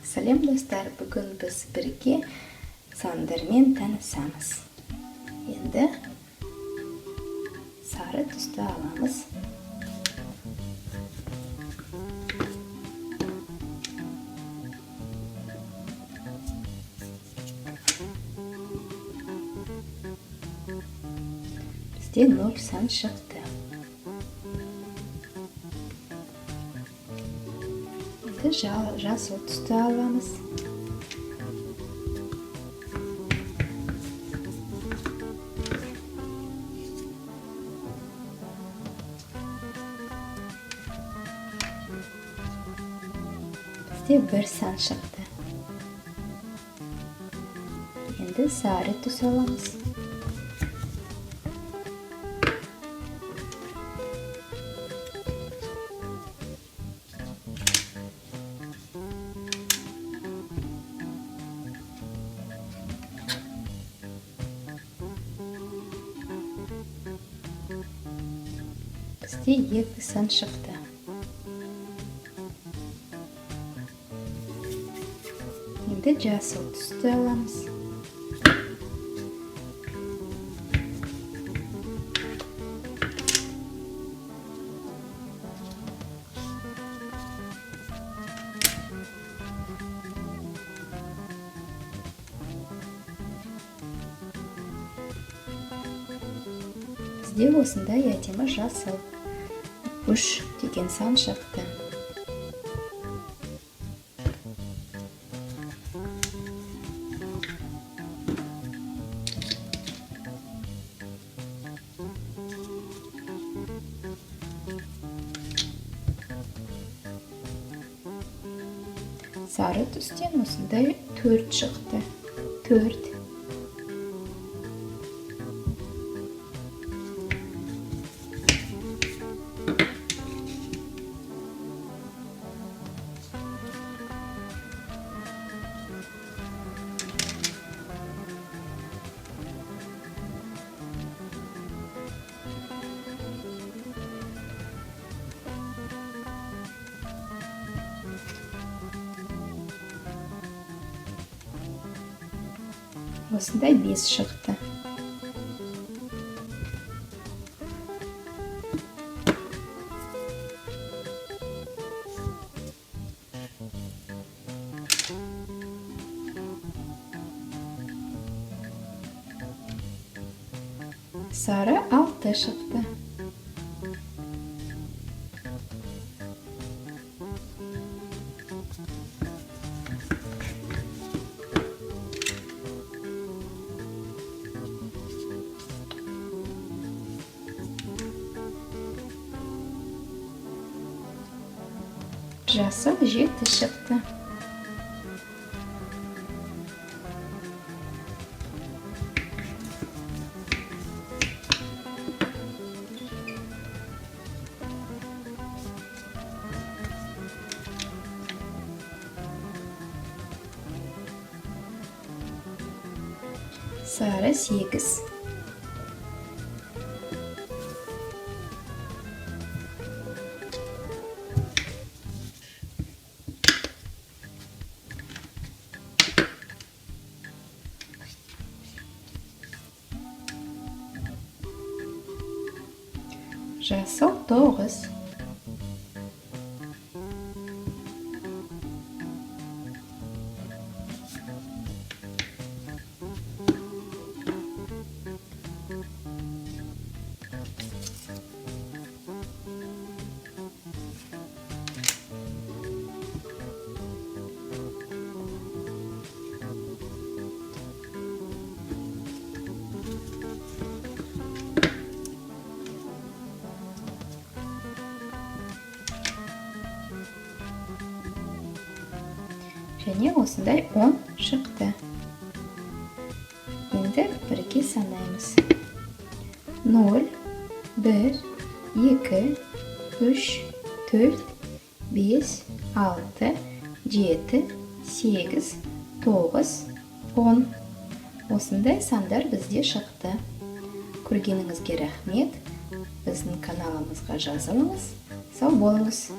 Сәлем достар, бүгін біз бірге сандармен танысамыз. Енді сары түсті аламыз. Бізде 0 сан шықты. Енді жасыл түсті аламыз. Бізде 1 сан шықты. Енді сары түс аламыз. Бізде 2 сан шықты. Енді жасыл түсті аламыз. Бізде осындай әдемі жасыл 3 деген сан шықты. Сары түстен осындай 4 шықты. 4. Осындай 5 шықты. Сары 6 шықты. Жасыл 7 шықты. Сары 8. Жасыл 9. Және осындай 10 шықты. Енді бірге санаймыз. 0, 1, 2, 3, 4, 5, 6, 7, 8, 9, 10. Осындай сандар бізде шықты. Көргеніңізге рахмет. Біздің каналымызға жазылыңыз. Сау болыңыз.